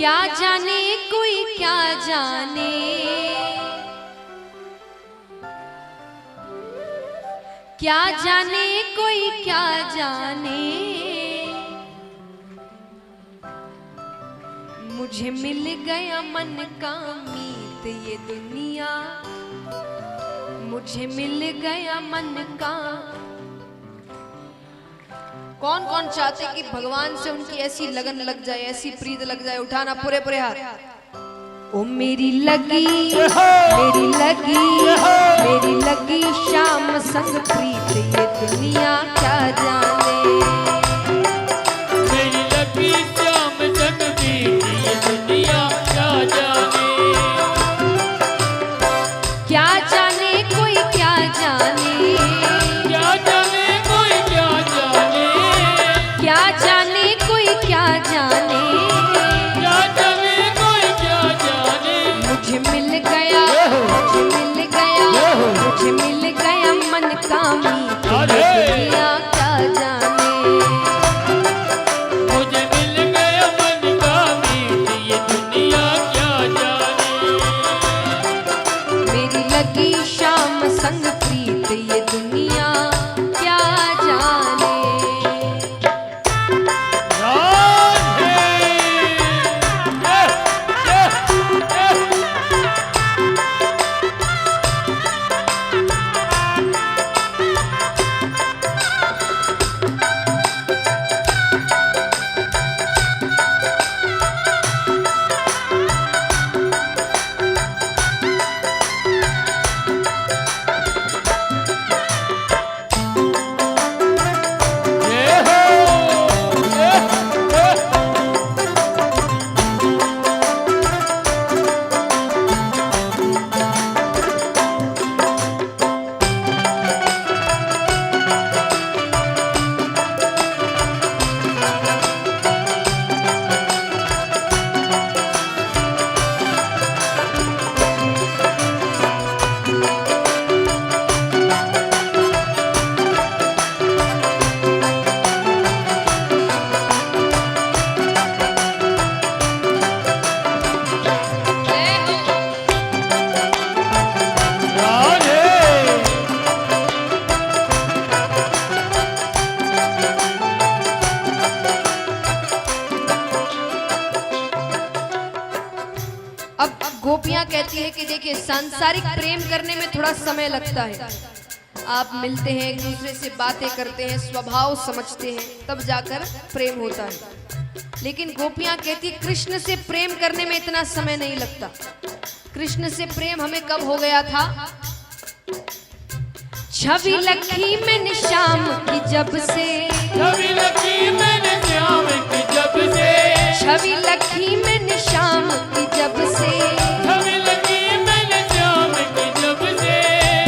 क्या जाने कोई क्या जाने, क्या जाने कोई क्या जाने, मुझे मिल गया मन का मीत ये दुनिया, मुझे मिल गया मन का। कौन कौन चाहते कि भगवान से उनकी ऐसी लगन लग जाए, ऐसी प्रीत लग जाए? उठाना पूरे पूरे हाथ। ओ मेरी लगी मेरी लगी मेरी लगी शाम संग प्रीत ये दुनिया क्या जाने, मेरी लगी शाम संग प्रीत ये दुनिया क्या जाने, क्या जाने कोई क्या जाने, क्या जाने कोई क्या जाने, क्या जाने कोई क्या जाने, क्या जाने कोई क्या जाने, मुझे मिल गया मुझे मिल गया मुझे मिल गया मन का मीत ये दुनिया क्या जाने, मुझे मिल गया मन का मीत ये दुनिया क्या जाने, मेरी लगी शाम संग प्रीत ये दुनिया क्या जाने। अब गोपियां कहती है कि देखिए सांसारिक प्रेम करने में थोड़ा समय लगता है, आप मिलते हैं एक दूसरे से बातें करते हैं, स्वभाव समझते हैं, तब जाकर प्रेम होता है। लेकिन गोपियां कहती है कृष्ण से प्रेम करने में इतना समय नहीं लगता। कृष्ण से प्रेम हमें कब हो गया था? छवि लखी मैंने श्याम की जब से, छवि लगी मैंने श्याम की जब से, छवि लखी मैंने श्याम की जब से, छवि लगी मैंने श्याम की जब से,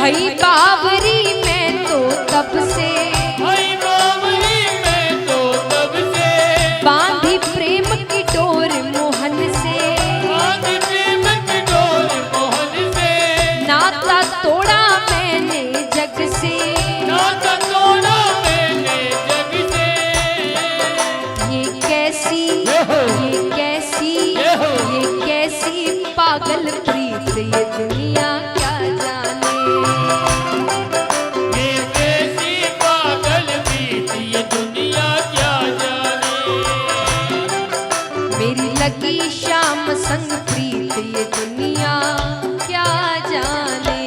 भई बावरी मैं तो तब से, भाई बावरी मैं तो तब से, बांधी प्रेम की डोर मोहन से, बांध प्रेम की डोर मोहन से, नाता तोड़ा मैंने जग से, नाता तोड़ा मैंने जग से, ये कैसी पागल प्रीत ये दुनिया क्या जाने, ये कैसी पागल प्रीत ये दुनिया क्या जाने, मेरी लगी शाम संग प्रीत ये दुनिया क्या जाने।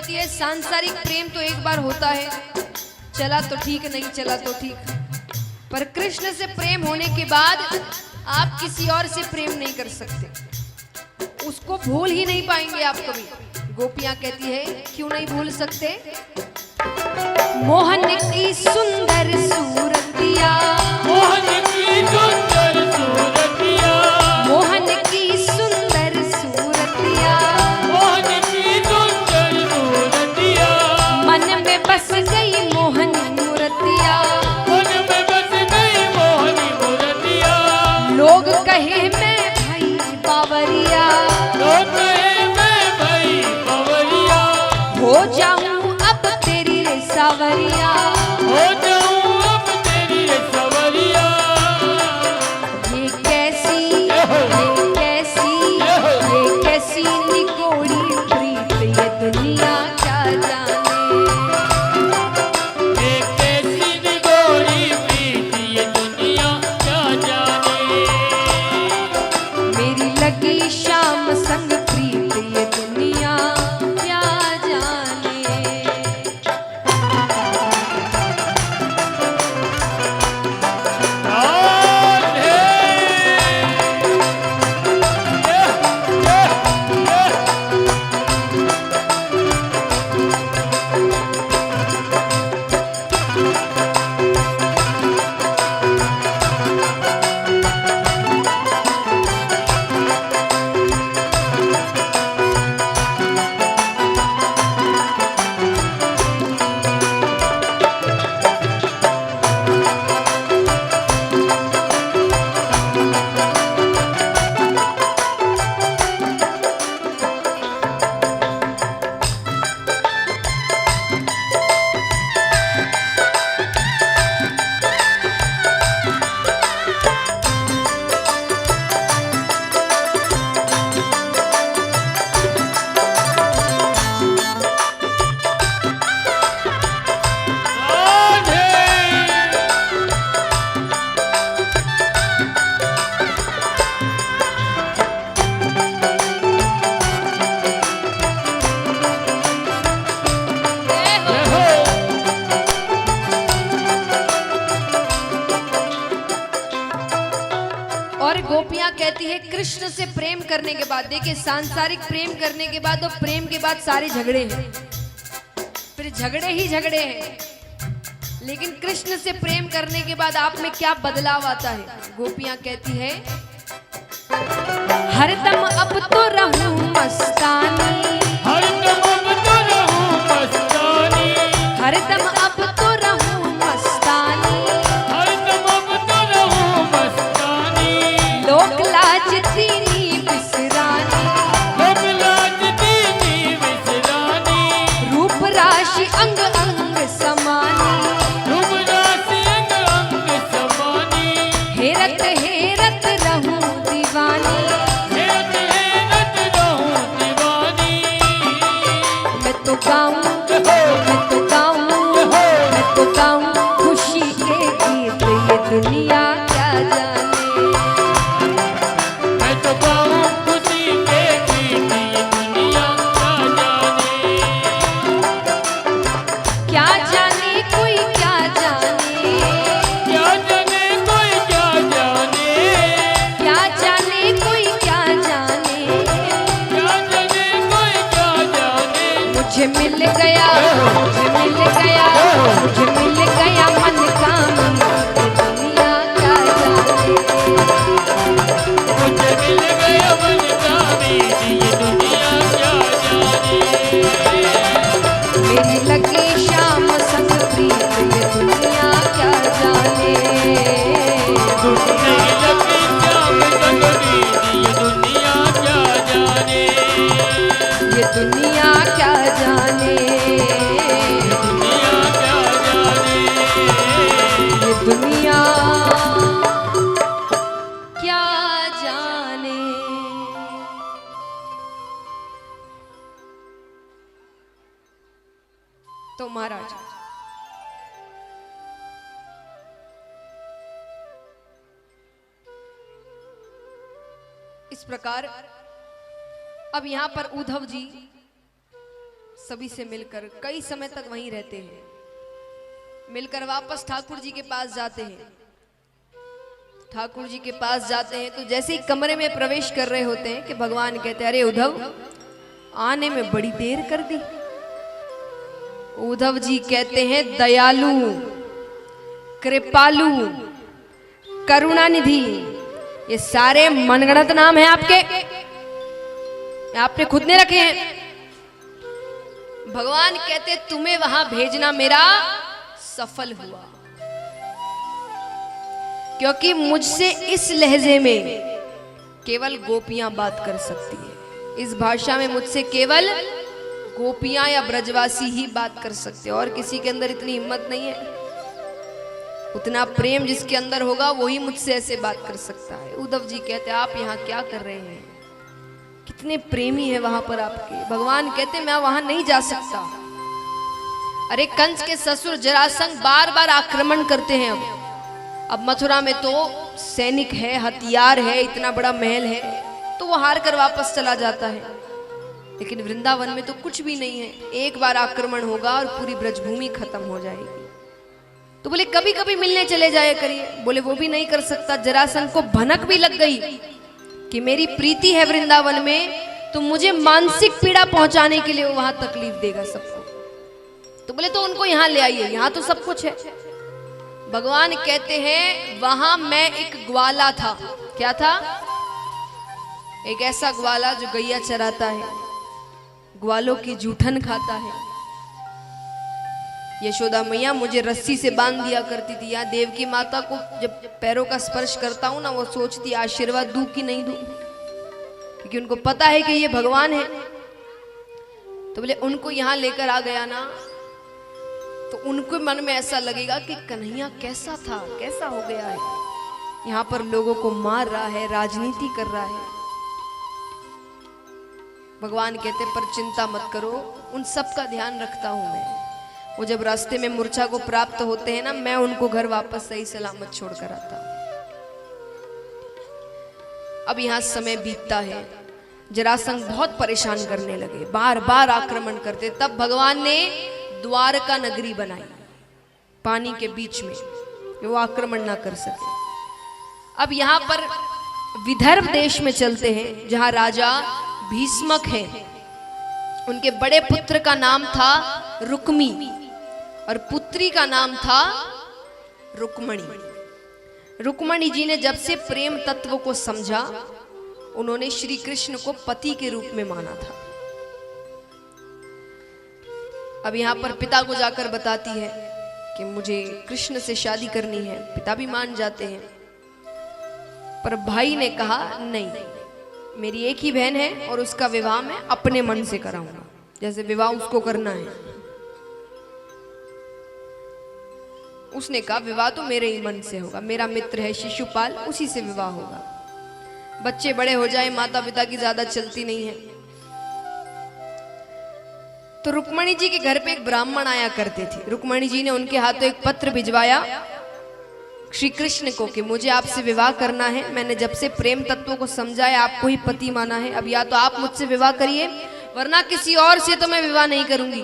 कहती है सांसारिक प्रेम तो एक बार होता है, चला तो ठीक, नहीं चला तो ठीक, पर कृष्ण से प्रेम होने के बाद आप किसी और से प्रेम नहीं कर सकते, उसको भूल ही नहीं पाएंगे आप कभी। गोपियां कहती है क्यों नहीं भूल सकते? मोहन की सुंदर सूरतिया, मोहन की सुंदर सूरतिया, मोहन की सुंदर सूरतिया, मोहन की सुंदर सूरतिया, मन में बस गई मोहन मूर्तिया, मन में बस गई मोहनी मूर्तिया, लोग कहे मैं भाई बावरिया, लोग कहे मैं भाई बावरिया, हो जाऊं अब तेरी रे सावरिया, हो जाऊं अब तेरी सवरिया। ये कैसी निगोड़ी प्रीत ये दुनिया क्या जाने, ये कैसी निगोरी प्रीत ये दुनिया क्या जाने, मेरी लगी शाम संग प्रीत ये दुनिया क्या जाने। राधे। और गोपियां कहती है कृष्ण से प्रेम करने के बाद, देखिए सांसारिक प्रेम करने के बाद और प्रेम के बाद सारे झगड़े हैं, फिर झगड़े ही झगड़े हैं, लेकिन कृष्ण से प्रेम करने के बाद आप में क्या बदलाव आता है? गोपियां कहती है हरदम अब तो रहूं मस्तानी, हरदम अब तो रहूं मस्तानी, हरदम अब तो रहूं मस्तानी, हरदम अब तो रहूं मस्तानी, लोक लाज दीनी बिसरानी, लोक लाज दीनी विसरानी, रूप राशि अंग अंग समानी, रूप राशि अंग अंग समानी, हेरत हेरत रहूं दीवानी, हेरत हेरत रहूं दीवानी, मैं तो गाऊं, मैं तो गाऊं, मैं तो गाऊं खुशी के गीत ये दुनिया क्या जाने, मैं तो गाऊं खुशी के गीत ये दुनिया क्या जाने, क्या जाने कोई क्या जाने, क्या जाने कोई क्या जाने, क्या जाने कोई क्या जाने, क्या जाने कोई क्या जाने, मुझे मिल गया, मुझे मिल गया, मुझे मिल गया मन का मीत दुनिया क्या जाने, मुझे मिल गया मन का मीत ये दुनिया क्या जाने, मेरी लगी शाम संग प्रीत ये दुनिया क्या जाने, मेरी लगी शाम संग मीत ये दुनिया क्या जाने, ये दुनिया क्या जाने, दुनिया क्या जाने, ये दुनिया क्या जाने। तो महाराज इस प्रकार अब यहां पर उद्धव जी सभी से मिलकर कई समय तक वहीं रहते हैं। मिलकर वापस ठाकुर जी के पास जाते हैं। ठाकुर जी के पास जाते हैं तो जैसे ही कमरे में प्रवेश कर रहे होते हैं कि भगवान कहते हैं, अरे उद्धव, आने में बड़ी देर कर दी। उद्धव जी कहते हैं, दयालु, कृपालु, करुणानिधि, ये सारे मनगढ़ंत नाम हैं आपके, आपने खुद ने रखे हैं। भगवान कहते तुम्हें वहां भेजना मेरा सफल हुआ, क्योंकि मुझसे इस लहजे में केवल गोपियां बात कर सकती है। इस भाषा में मुझसे केवल गोपियां या ब्रजवासी ही बात कर सकते हैं, और किसी के अंदर इतनी हिम्मत नहीं है। उतना प्रेम जिसके अंदर होगा वही मुझसे ऐसे बात कर सकता है। उद्धव जी कहते आप यहाँ क्या कर रहे हैं, कितने प्रेमी है वहां पर आपके। भगवान कहते मैं वहां नहीं जा सकता। अरे कंस के ससुर जरासंध बार बार आक्रमण करते हैं। अब मथुरा में तो सैनिक है, हथियार है, इतना बड़ा महल है, तो वो हार कर वापस चला जाता है। लेकिन वृंदावन में तो कुछ भी नहीं है, एक बार आक्रमण होगा और पूरी ब्रजभूमि खत्म हो जाएगी। तो बोले कभी कभी मिलने चले जाया करिए। बोले वो भी नहीं कर सकता। जरासंध को भनक भी लग गई कि मेरी प्रीति है वृंदावन में, तो मुझे मानसिक पीड़ा पहुंचाने के लिए वो वहां तकलीफ देगा सबको। तो बोले तो उनको यहां ले आइए, यहां तो सब कुछ है। भगवान कहते हैं वहां मैं एक ग्वाला था। क्या था? एक ऐसा ग्वाला जो गैया चराता है, ग्वालों की जूठन खाता है। यशोदा मैया मुझे रस्सी से बांध दिया करती थी। यहाँ देवकी माता को जब पैरों का स्पर्श करता हूं ना, वो सोचती आशीर्वाद दूं कि नहीं दूं, क्योंकि उनको पता है कि ये भगवान है। तो बोले उनको यहाँ लेकर आ गया ना, तो उनको मन में ऐसा लगेगा कि कन्हैया कैसा था, कैसा हो गया है, यहाँ पर लोगों को मार रहा है, राजनीति कर रहा है। भगवान कहते पर चिंता मत करो, उन सब का ध्यान रखता हूं मैं। वो जब रास्ते में मूर्छा को प्राप्त होते हैं ना, मैं उनको घर वापस सही सलामत छोड़कर आता हूं। अब यहां समय बीतता है। जरासंध बहुत परेशान करने लगे, बार बार आक्रमण करते। तब भगवान ने द्वारका नगरी बनाई पानी के बीच में, कि वो आक्रमण ना कर सके। अब यहां पर विदर्भ देश में चलते हैं, जहां राजा भीष्मक हैं। उनके बड़े पुत्र का नाम था रुक्मी और पुत्री का नाम था रुक्मणी। रुक्मणी जी ने जब से प्रेम तत्व को समझा, उन्होंने श्री कृष्ण को पति के रूप में माना था। अब यहां पर पिता को जाकर बताती है कि मुझे कृष्ण से शादी करनी है। पिता भी मान जाते हैं, पर भाई ने कहा नहीं, मेरी एक ही बहन है और उसका विवाह मैं अपने मन से कराऊंगा, जैसे विवाह उसको करना है। उसने कहा विवाह तो मेरे ही मन से होगा, मेरा मित्र है शिशुपाल, उसी से विवाह होगा। बच्चे बड़े हो जाए, माता पिता की ज्यादा चलती नहीं है। तो रुक्मणी जी के घर पे एक ब्राह्मण आया करते थे। रुक्मणी जी ने उनके हाथों एक पत्र भिजवाया श्री कृष्ण को कि मुझे आपसे विवाह करना है। मैंने जब से प्रेम तत्वों को समझा है, आपको ही पति माना है। अब या तो आप मुझसे विवाह करिए, वरना किसी और से तो मैं विवाह नहीं करूंगी।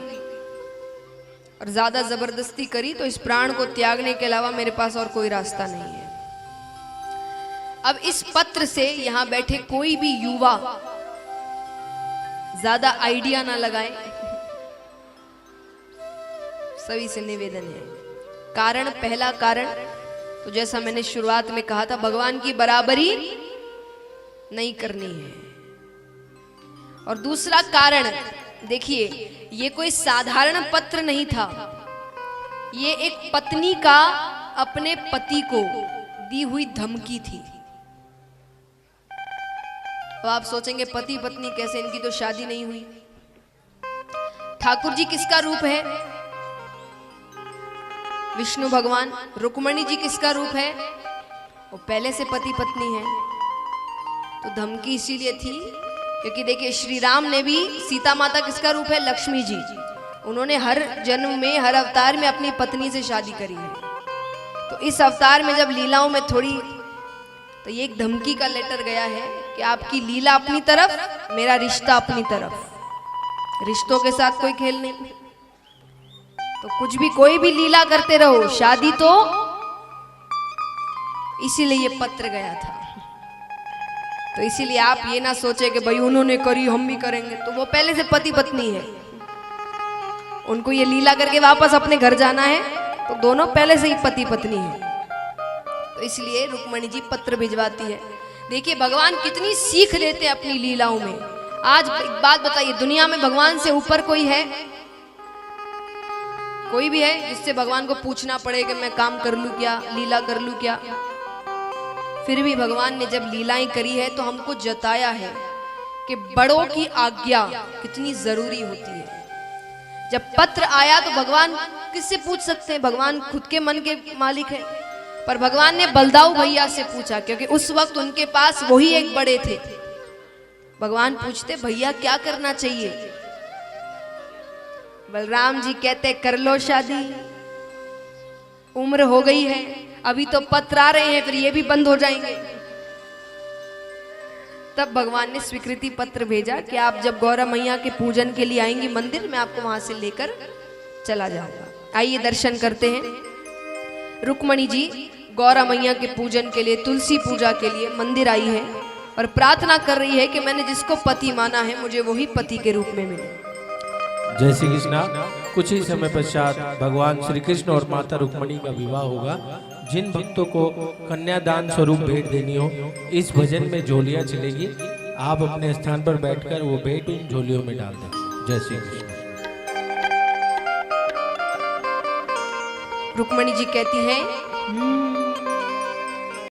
और ज्यादा जबरदस्ती करी तो इस प्राण को त्यागने के अलावा मेरे पास और कोई रास्ता नहीं है। अब इस पत्र से यहां बैठे कोई भी युवा ज्यादा आइडिया ना लगाए, सभी से निवेदन है। कारण, पहला कारण तो जैसा मैंने शुरुआत में कहा था, भगवान की बराबरी नहीं करनी है। और दूसरा कारण देखिए, ये कोई साधारण पत्र नहीं था, ये एक पत्नी का अपने पति को दी हुई धमकी थी। तो आप सोचेंगे पति पत्नी कैसे, इनकी तो शादी नहीं हुई। ठाकुर जी किसका रूप है? विष्णु भगवान। रुक्मणी जी किसका रूप है? वो पहले से पति पत्नी है। तो धमकी इसीलिए थी क्योंकि देखिए श्री राम ने भी, सीता माता किसका रूप है? लक्ष्मी जी। उन्होंने हर जन्म में, हर अवतार में अपनी पत्नी से शादी करी है। तो इस अवतार में जब लीलाओं में थोड़ी, तो ये एक धमकी का लेटर गया है कि आपकी लीला अपनी तरफ, मेरा रिश्ता अपनी तरफ। रिश्तों के साथ कोई खेल नहीं, तो कुछ भी कोई भी लीला करते रहो, शादी तो इसीलिए ये पत्र गया था। तो इसीलिए आप ये ना सोचे कि भाई उन्होंने करी हम भी करेंगे, तो वो पहले से पति पत्नी है, उनको ये लीला करके वापस अपने घर जाना है, तो दोनों पहले से ही पति पत्नी है। तो इसलिए रुक्मणी जी पत्र भिजवाती है। देखिए भगवान कितनी सीख लेते हैं अपनी लीलाओं में। आज एक बात बताइए, दुनिया में भगवान से ऊपर कोई है? कोई भी है जिससे भगवान को पूछना पड़े कि मैं काम कर लूं क्या, लीला कर लूं क्या? फिर भी भगवान ने जब लीलाएं करी है तो हमको जताया है कि बड़ों की आज्ञा कितनी जरूरी होती है। जब पत्र आया तो भगवान किससे पूछ सकते हैं? भगवान खुद के मन के मालिक है, पर भगवान ने बलदाऊ भैया से पूछा, क्योंकि उस वक्त उनके पास वही एक बड़े थे। भगवान पूछते, भैया क्या करना चाहिए? बलराम जी कहते, कर लो शादी, उम्र हो गई है, अभी तो पत्र आ रहे हैं, फिर ये भी बंद हो जाएंगे। तब भगवान ने स्वीकृति पत्र भेजा कि आप जब गौरा मैया के पूजन के लिए आएंगी मंदिर, मैं आपको वहां से लेकर चला जाऊंगा। आइए दर्शन करते हैं। रुक्मणी जी गौरा मैया के पूजन के लिए, तुलसी पूजा के लिए मंदिर आई है और प्रार्थना कर रही है कि मैंने जिसको पति माना है मुझे वही पति के रूप में मिले। जय श्री कृष्णा। कुछ ही समय पश्चात भगवान श्री कृष्ण और माता रुक्मणी का विवाह होगा। जिन भक्तों को कन्यादान स्वरूप भेंट देनी हो, इस भजन में झोलियां चलेगी, आप अपने स्थान पर बैठकर वो भेंट उन झोलियों में डाल दें। जय श्री कृष्ण। रुक्मणी जी कहती हैं,